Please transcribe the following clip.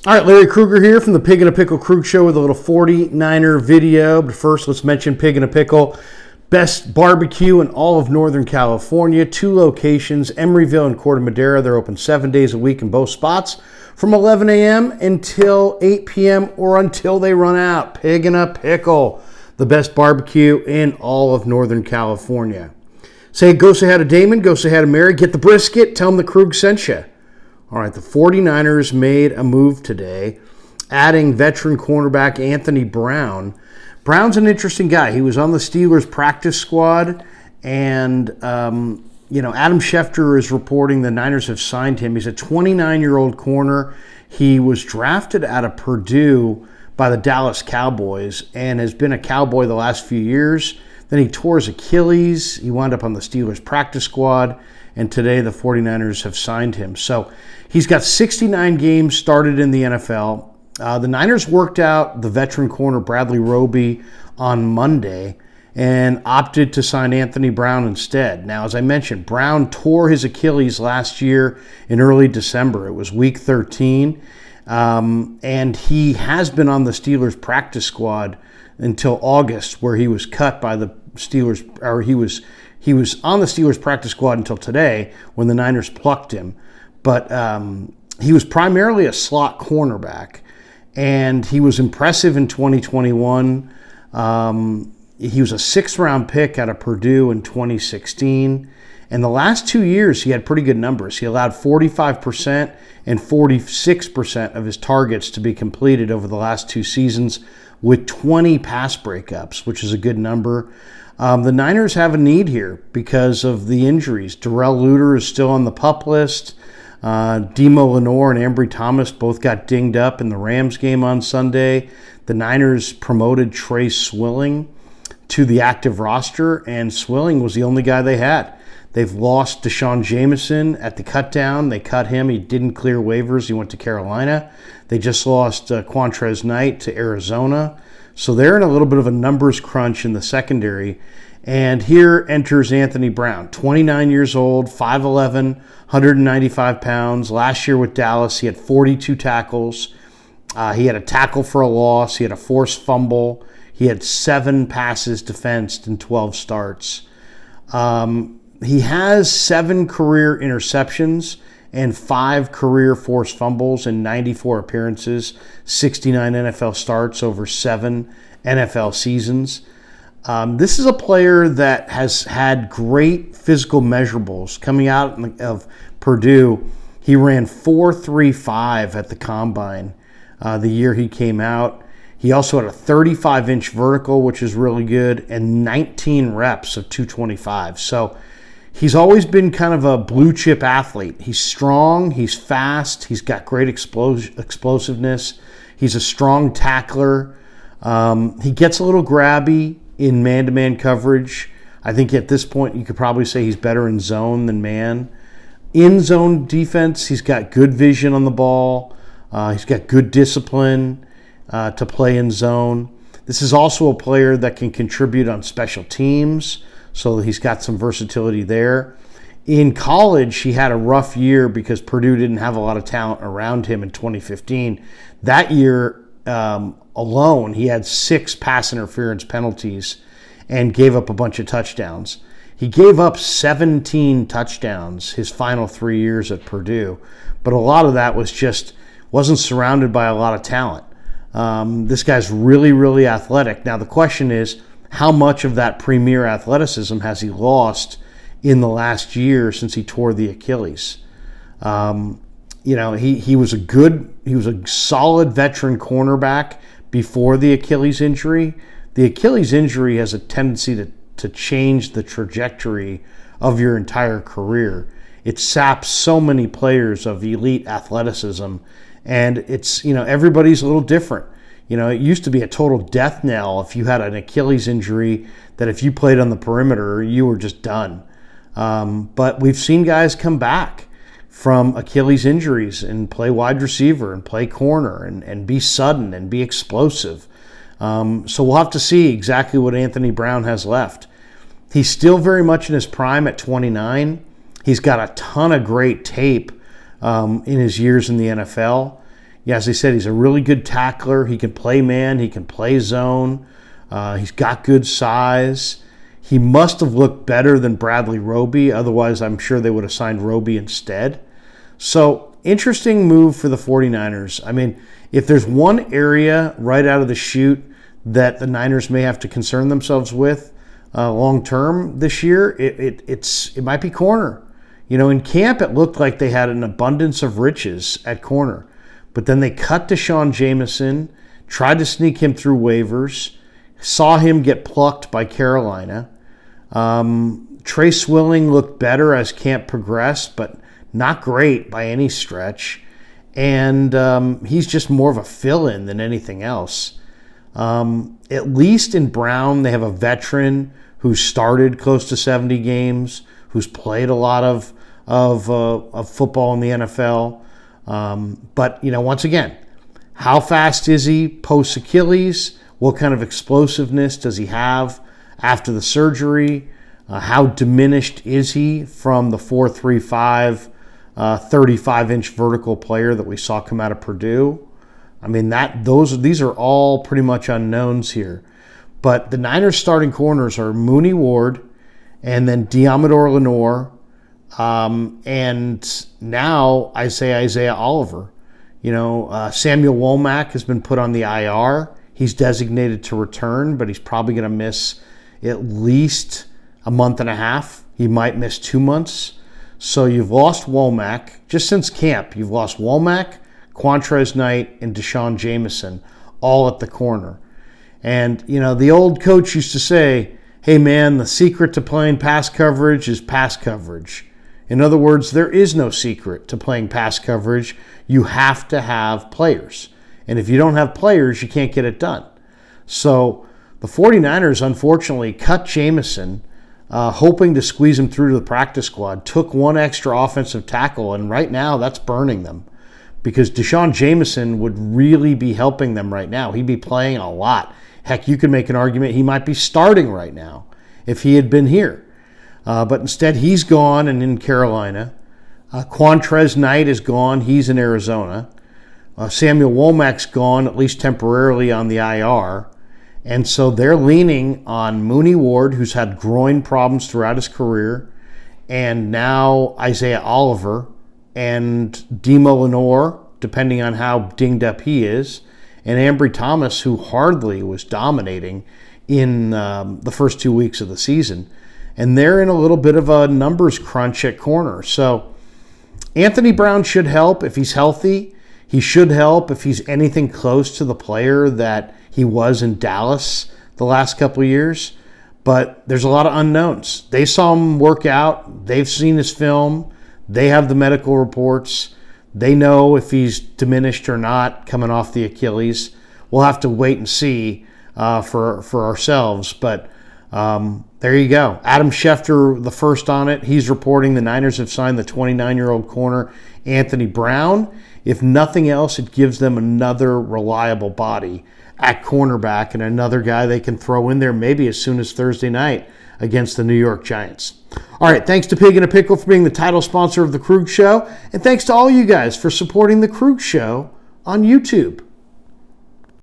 All right, Larry Krueger here from the Pig and a Pickle Krug Show with a little 49er video. But first, let's mention Pig and a Pickle. Best barbecue in all of Northern California. 2 locations, Emeryville and Corte Madera. They're open 7 days a week in both spots from 11 a.m. until 8 p.m. or until they run out. Pig and a Pickle, the best barbecue in all of Northern California. Go say hi to Damon, go say hi to Mary, get the brisket, tell them the Krug sent you. All right, the 49ers made a move today, adding veteran cornerback Anthony Brown. Brown's an interesting guy. He was on the Steelers practice squad, and, Adam Schefter is reporting the Niners have signed him. He's a 29-year-old corner. He was drafted out of Purdue by the Dallas Cowboys and has been a Cowboy the last few years. Then he tore his Achilles. He wound up on the Steelers practice squad, and today the 49ers have signed him. So he's got 69 games started in the NFL. The Niners worked out the veteran corner Bradley Roby on Monday and opted to sign Anthony Brown instead. Now, as I mentioned, Brown tore his Achilles last year in early December. It was week 13, and he has been on the Steelers practice squad until August, where he was cut by the Steelers, or he was on the Steelers practice squad until today when the Niners plucked him. But he was primarily a slot cornerback, and he was impressive in 2021. He was a 6th-round pick out of Purdue in 2016. And the last 2 years, he had pretty good numbers. He allowed 45% and 46% of his targets to be completed over the last 2 seasons with 20 pass breakups, which is a good number. The Niners have a need here because of the injuries. Darrell Luter is still on the PUP list. Demo Lenore and Ambry Thomas both got dinged up in the Rams game on Sunday. The Niners promoted Trey Swilling to the active roster, and Swilling was the only guy they had. They've lost Deshaun Jameson at the cutdown. They cut him. He didn't clear waivers. He went to Carolina. They just lost Quantrez Knight to Arizona. So they're in a little bit of a numbers crunch in the secondary. And here enters Anthony Brown, 29 years old, 5'11", 195 pounds. Last year with Dallas, he had 42 tackles. He had a tackle for a loss. He had a forced fumble. He had 7 passes defensed in 12 starts. He has 7 career interceptions and 5 career forced fumbles in 94 appearances, 69 NFL starts over 7 NFL seasons. This is a player that has had great physical measurables. Coming out of Purdue, he ran 4.35 at the combine the year he came out. He also had a 35-inch vertical, which is really good, and 19 reps of 225. So he's always been kind of a blue-chip athlete. He's strong, he's fast, he's got great explosiveness. He's a strong tackler. He gets a little grabby in man-to-man coverage. I think at this point you could probably say he's better in zone than man. In zone defense, he's got good vision on the ball. He's got good discipline to play in zone. This is also a player that can contribute on special teams, so he's got some versatility there. In college, he had a rough year because Purdue didn't have a lot of talent around him in 2015. That year alone, he had 6 pass interference penalties and gave up a bunch of touchdowns. He gave up 17 touchdowns his final 3 years at Purdue, but a lot of that was wasn't surrounded by a lot of talent. This guy's really, really athletic. Now, the question is, how much of that premier athleticism has he lost in the last year since he tore the Achilles? He was a solid veteran cornerback before the Achilles injury. The Achilles injury has a tendency to change the trajectory of your entire career. It saps so many players of elite athleticism, and everybody's a little different. It used to be a total death knell if you had an Achilles injury, that if you played on the perimeter, you were just done. But we've seen guys come back from Achilles injuries and play wide receiver and play corner and be sudden and be explosive. So we'll have to see exactly what Anthony Brown has left. He's still very much in his prime at 29. He's got a ton of great tape in his years in the NFL. Yeah, as I said, he's a really good tackler. He can play man. He can play zone. He's got good size. He must have looked better than Bradley Roby. Otherwise, I'm sure they would have signed Roby instead. So, interesting move for the 49ers. I mean, if there's one area right out of the chute that the Niners may have to concern themselves with long term this year, it might be corner. You know, in camp, it looked like they had an abundance of riches at corner. But then they cut Deshaun Jameson, tried to sneak him through waivers, saw him get plucked by Carolina. Trey Swilling looked better as camp progressed, but not great by any stretch. And he's just more of a fill-in than anything else. At least in Brown, they have a veteran who started close to 70 games, who's played a lot of football in the NFL. But, you know, once again, how fast is he post Achilles? What kind of explosiveness does he have after the surgery? How diminished is he from the 4.35, 35-inch vertical player that we saw come out of Purdue? I mean, these are all pretty much unknowns here. But the Niners starting corners are Mooney Ward and then Deommodore Lenoir. And now I say Isaiah Oliver. You know, Samuel Womack has been put on the IR. He's designated to return, but he's probably going to miss at least a month and a half. He might miss 2 months. So you've lost Womack. Just since camp, you've lost Womack, Quantrez Knight, and Deshaun Jameson, all at the corner. And, you know, the old coach used to say, hey, man, the secret to playing pass coverage is pass coverage. In other words, there is no secret to playing pass coverage. You have to have players. And if you don't have players, you can't get it done. So the 49ers, unfortunately, cut Jameson, hoping to squeeze him through to the practice squad, took one extra offensive tackle, and right now that's burning them. Because Deshaun Jameson would really be helping them right now. He'd be playing a lot. Heck, you could make an argument he might be starting right now if he had been here. But instead, he's gone and in Carolina. Quantrez Knight is gone. He's in Arizona. Samuel Womack's gone, at least temporarily, on the IR. And so they're leaning on Mooney Ward, who's had groin problems throughout his career, and now Isaiah Oliver and Demo Lenoir, depending on how dinged up he is, and Ambry Thomas, who hardly was dominating in the first 2 weeks of the season. And they're in a little bit of a numbers crunch at corner. So Anthony Brown should help if he's healthy. He should help if he's anything close to the player that he was in Dallas the last couple of years. But there's a lot of unknowns. They saw him work out. They've seen his film. They have the medical reports. They know if he's diminished or not coming off the Achilles. We'll have to wait and see for ourselves. But there you go. Adam Schefter, the first on it. He's reporting the Niners have signed the 29-year-old corner, Anthony Brown. If nothing else, it gives them another reliable body at cornerback and another guy they can throw in there maybe as soon as Thursday night against the New York Giants. All right, thanks to Pig in a Pickle for being the title sponsor of The Krug Show, and thanks to all you guys for supporting The Krug Show on YouTube.